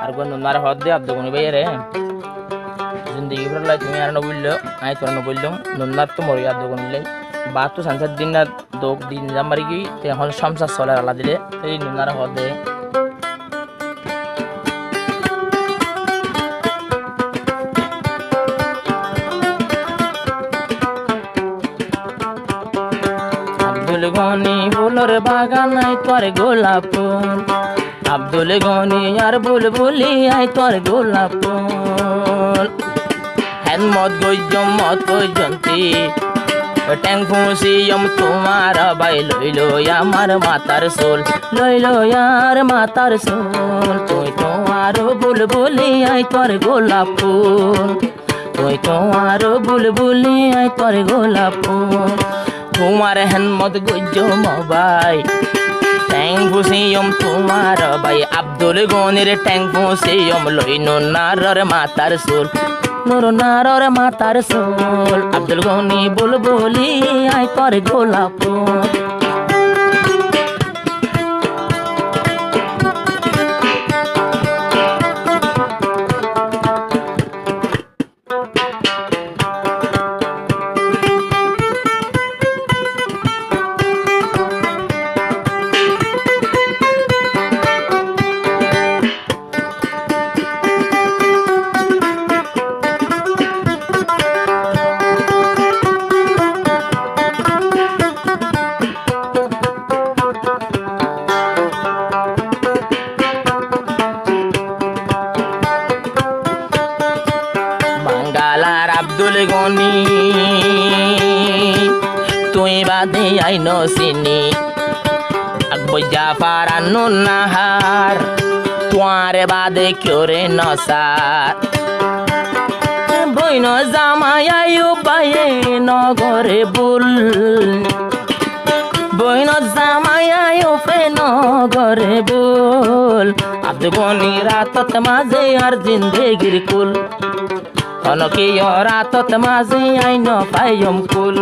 আর কোন নুনার হদ দে আব্দুল গনি ভাই রে জিন্দগি ভর লাই তুমি আর ন বললো আই তোর ন বললাম নুনার তো মরি আব্দুল গনি লাই বাত তো সানসার দিন না দোক দিন জামারি কি এখন সংসার চলে আলা দিলে এই নুনার হদ দে আব্দুল গনি ফুলের বাগান আই তোর গোলাপ ফুল আব্দুল গনি আর বুলবুলি আই তোর গোলাপ ফুল হেন মত গইজন্তি ট্যাং ফুসিয়ম তোমার বাই লইল আমার মাতার সোল লইল আর মাতার সোল তুই তোমার বুলবুলি আই তোর গোলাপ ফুল তুই তোমার বুলবুলি আই তোর গোলাপ ফুল তোমার হেন মত গইজম বাই ট্যাং ফুসিয়ম তোমার বাই আব্দুল গনির ট্যাং ফুসিয়ম লইল নারর মাতার সোল নুর নারর মাতার সোল আব্দুল গনি বুলবুলি আই তোর গোলাপ ফুল আব্দুল গনি তুই বাদে আইন চিনি আকবর জাফার নাহার তোয়ার বাদে কিরে নসার বইন জামাই আয়ু পায়ে নগরে বুল বইন জামাই আয়ু পে নগরে বুল আব্দুল গনি রাতত মাঝে আর জিন্দেগির কুল অনকি রাতত মাঝে আইন পাইম কুল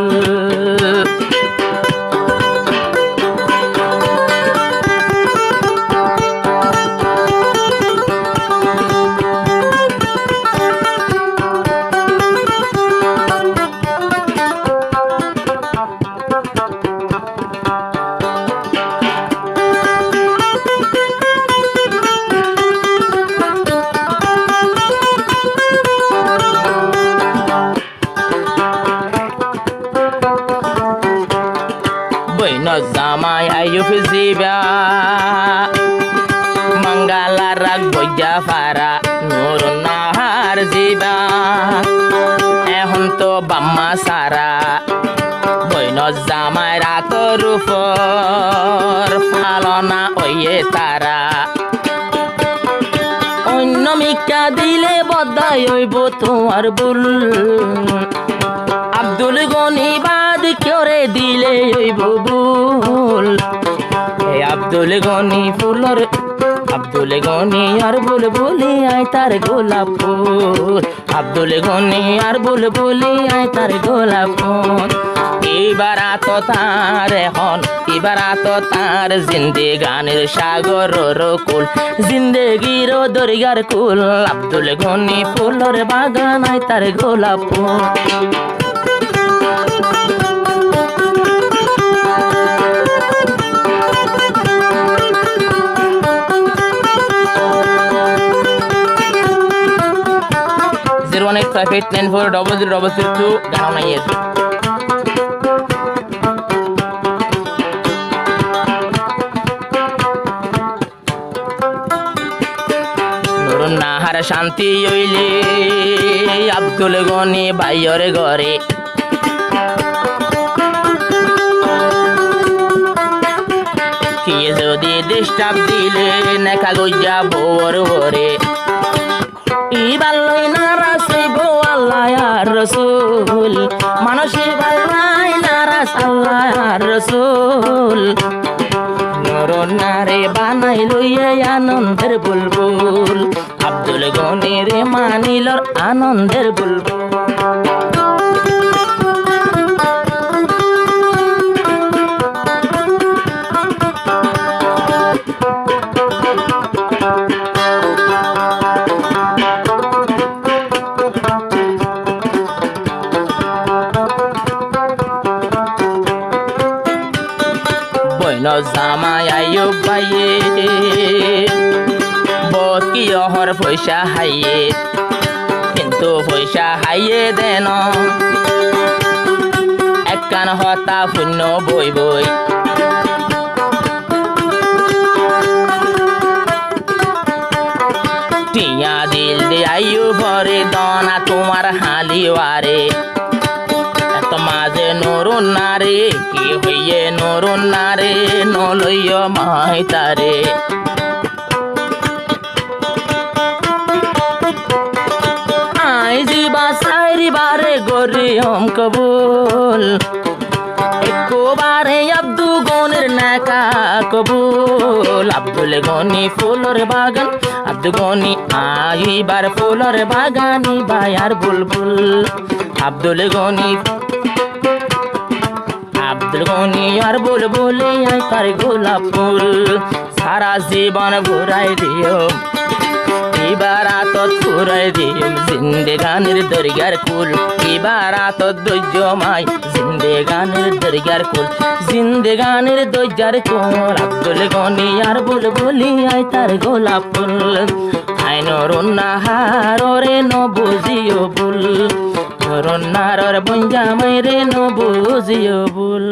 咋嘛呀有份西边，孟加拉拉国家发ra nurun nahar ziba এখন তো বাম্মা সারা বইন জামাই রাতর উপর ফালনা ওয়ে তারা অন্য মিকা দিলে বদাই হইব তোমার বুল আব্দুল গনি বাদ করে দিলে হইব বুল আব্দুল গনি ফুলর আব্দুল গনি আর বুলবুলি আয় তার গোলাপ ফুল আব্দুল গনি আর বুলবুলি আয় তার গোলাপ ফুল এবার তো তার এখন এবার তো তার জিন্দেগানের সাগর কুল জিন্দেগির দরিগার কুল আব্দুল গনি ফুলর বাগান আয় তার গোলাপ ফুল 01858940002 গাও নাই এর নুরুন নাহার শান্তি হইলে আব্দুল গনি ভাইয়ের ঘরে কি যদি ডিস্টার্ব দিলে নেকা গইয়া বউর ঘরে ইবাল্লাই নারাজ হইব আল্লাহ আর রাসূল মানুষে বাল্লাই নারাজ আল্লাহ আর রাসূল নরন নারে বানাই লইয়া আনন্দের বুলবুল আব্দুল গনি রে মানিলর আনন্দের বুলবুল ন জামাই আয়ুব ভাইয়ে বহুত কি অহর পয়সা হাইয়ে কিন্তু পয়সা হাইয়ে দেন একখান হতা শূন্য বই বই টিয়া দিল দে আয়ু ভরে দনা তোমার হালিওয়ারে এত মাঝে নরুন নারে কি হইয়ে নরুন নারে নলইয় মাই তারে আই জিবা সাইরি বারে গরিয়ম কবুল একবারে আব্দু গনের নাকা কবুল আব্দুল গনি ফুলর বাগান আব্দু গনি আইবার ফুলর বাগানি বায়ার বুলবুল আব্দুল গনি আর বুলবুলি আই তার গোলাপ ফুল সারা জীবন ঘুরাই দিও এবার আতত ফুরাই দিও জিন্দেগানের দরগার কুল এবার আতত দৈর্য মাই জিন্দেগানের দরগার কুল জিন্দেগানের দরজার কুল আব্দুল গনি আর বুলবুলি আই তার গোলাপ ফুল আইনরুন নাহার রে ন বুঝিও বুল রন্নার বঞ্জা মাইরে ন বুঝিও বুল